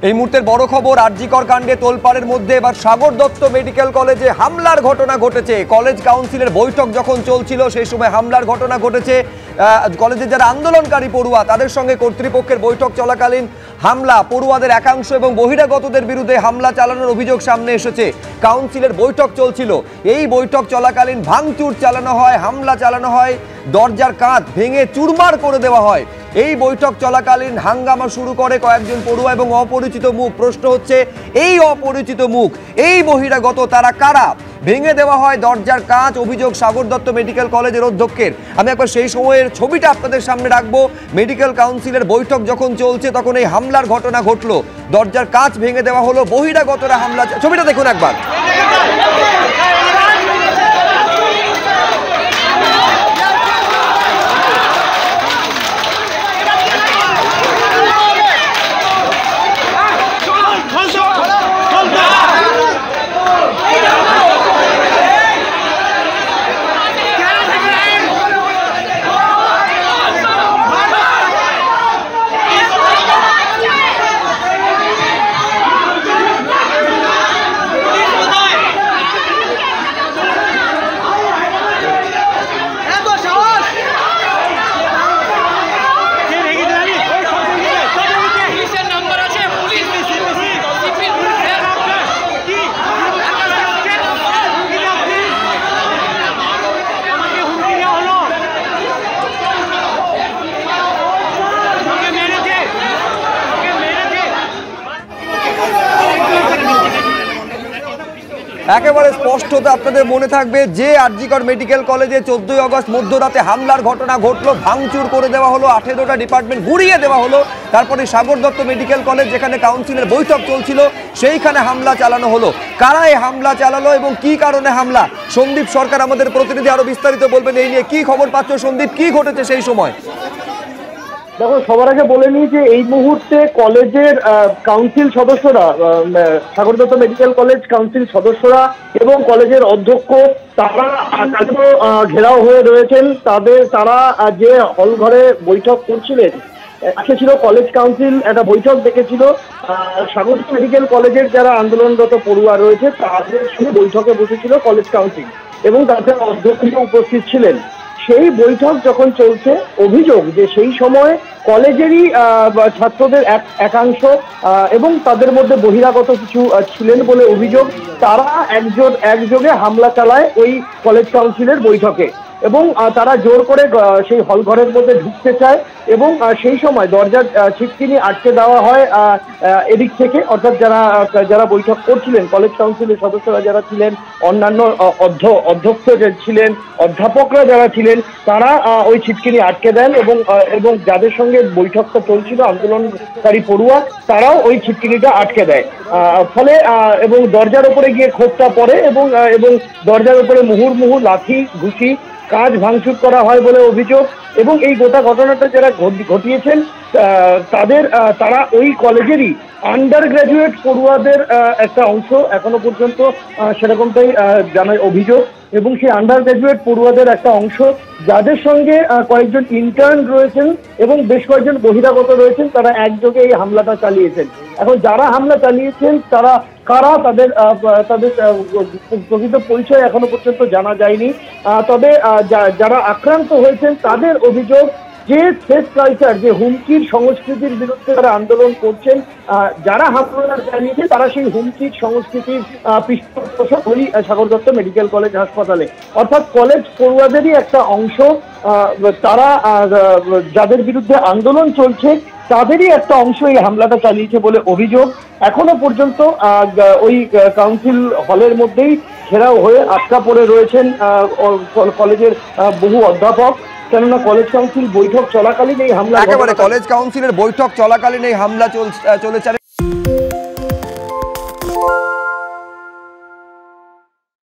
এই মুহূর্তের বড় খবর, আরজিকর কাণ্ডে তোলপাড়ের মধ্যে এবার সাগর দত্ত মেডিকেল কলেজে হামলার ঘটনা ঘটেছে। কলেজ কাউন্সিলের বৈঠক যখন চলছিল সেই সময় হামলার ঘটনা ঘটেছে। কলেজের যারা আন্দোলনকারী পড়ুয়া তাদের সঙ্গে কর্তৃপক্ষের বৈঠক চলাকালীন হামলা, পড়ুয়াদের একাংশ এবং বহিরাগতদের বিরুদ্ধে হামলা চালানোর অভিযোগ সামনে এসেছে। কাউন্সিলের বৈঠক চলছিল, এই বৈঠক চলাকালীন ভাঙচুর চালানো হয়, হামলা চালানো হয়, দরজার কাঁচ ভেঙে চুরমার করে দেওয়া হয়। এই বৈঠক চলাকালীন হাঙ্গামা শুরু করে কয়েকজন পড়ুয়া এবং অপরিচিত মুখ। প্রশ্ন হচ্ছে, এই অপরিচিত মুখ, এই বহিরাগত তারা কারা? ভেঙে দেওয়া হয় দরজার কাঁচ, অভিযোগ সাগর দত্ত মেডিকেল কলেজের অধ্যক্ষের। আমি একবার সেই সময়ের ছবিটা আপনাদের সামনে রাখবো। মেডিকেল কাউন্সিলের বৈঠক যখন চলছে তখন এই হামলার ঘটনা ঘটলো, দরজার কাঁচ ভেঙে দেওয়া হলো, বহিরাগতরা হামলা। ছবিটা দেখুন একবার। একেবারে স্পষ্টতা আপনাদের মনে থাকবে যে আরজিকর মেডিকেল কলেজে 14ই আগস্ট মধ্যরাতে হামলার ঘটনা ঘটলো, ভাঙচুর করে দেওয়া হলো, 18টা ডিপার্টমেন্ট ঘুরিয়ে দেওয়া হলো। তারপরে সাগর দত্ত মেডিকেল কলেজ যেখানে কাউন্সিলের বৈঠক চলছিল সেইখানে হামলা চালানো হলো। কারা এই হামলা চালালো এবং কি কারণে হামলা? সন্দীপ সরকার আমাদের প্রতিনিধি আরো বিস্তারিত বলবেন। এই নিয়ে কি খবর পাচ্ছ সন্দীপ, কি ঘটেছে সেই সময়? দেখো, সবার আগে বলে নিই যে এই মুহূর্তে কলেজের কাউন্সিল সদস্যরা, Sagar Dutta medical college council সদস্যরা এবং কলেজের অধ্যক্ষ তারা ঘেরাও হয়ে রয়েছেন। তারা যে হল ঘরে বৈঠক করছিলেন, ছিল কলেজ কাউন্সিল একটা বৈঠক ডেকেছিল। সাগর দত্ত মেডিকেল কলেজের যারা আন্দোলনরত পড়ুয়া রয়েছে তাদের সঙ্গে বৈঠকে বসেছিল কলেজ কাউন্সিল এবং তাদের অধ্যক্ষ উপস্থিত ছিলেন। সেই বৈঠক যখন চলছে, অভিযোগ যে সেই সময় কলেজেরই ছাত্রদের একাংশ এবং তাদের মধ্যে বহিরাগত কিছু ছিলেন বলে অভিযোগ, তারা একযোগে হামলা চালায় ওই কলেজ কাউন্সিলের বৈঠকে এবং তারা জোর করে সেই হল ঘরের মধ্যে ঢুকতে চায় এবং সেই সময় দরজার ছিটকিনি আটকে দেওয়া হয় এদিক থেকে, অর্থাৎ যারা বৈঠক করছিলেন, কলেজ কাউন্সিলের সদস্যরা যারা ছিলেন, অন্যান্য অধ্যক্ষ ছিলেন, অধ্যাপকরা যারা ছিলেন, তারা ওই ছিটকিনি আটকে দেন এবং যাদের সঙ্গে বৈঠকটা চলছিল আন্দোলনকারী পড়ুয়া তারাও ওই ছিটকিনিটা আটকে দেয়। ফলে এবং দরজার উপরে গিয়ে খোপটা পড়ে এবং দরজার উপরে মুহুর্মুহু লাঠি ঘুষি কাজ ভাঙচুর করা হয় বলে অভিযোগ। এবং এই গোটা ঘটনাটা যারা ঘটিয়েছেন তারা ওই কলেজেরই আন্ডার গ্র্যাজুয়েট পড়ুয়াদের একটা অংশ, এখনো পর্যন্ত সেরকমটাই জানায় অভিযোগ। এবং সেই আন্ডার গ্র্যাজুয়েট পড়ুয়াদের একটা অংশ যাদের সঙ্গে কয়েকজন ইন্টার্ন রয়েছেন এবং বেশ কয়েকজন বহিরাগত রয়েছেন, তারা একযোগে এই হামলাটা চালিয়েছেন। এখন যারা হামলা চালিয়েছেন তারা কারা, তাদের প্রকৃত পরিচয় এখনো পর্যন্ত জানা যায়নি। তবে যারা আক্রান্ত হয়েছেন তাদের অভিযোগ যে থ্রেট কালচার, যে হুমকির সংস্কৃতির বিরুদ্ধে তারা আন্দোলন করছেন, যারা হামলা চালিয়েছে তারা সেই হুমকির সংস্কৃতির পৃষ্ঠপোষক ওই সাগর দত্ত মেডিকেল কলেজ হাসপাতালে, অর্থাৎ কলেজ পড়ুয়াদেরই একটা অংশ। তারা যাদের বিরুদ্ধে আন্দোলন চলছে তাদেরই একটা অংশ এই হামলাটা চালিয়েছে বলে অভিযোগ। এখনো পর্যন্ত ওই কাউন্সিল হলের মধ্যেই ঘেরাও হয়ে আটকা পড়ে রয়েছেন কলেজের বহু অধ্যাপক, কেননা কলেজ কাউন্সিল বৈঠক চলাকালীন এই হামলা, একেবারে কলেজ কাউন্সিলের বৈঠক চলাকালীন এই হামলা চলেছে।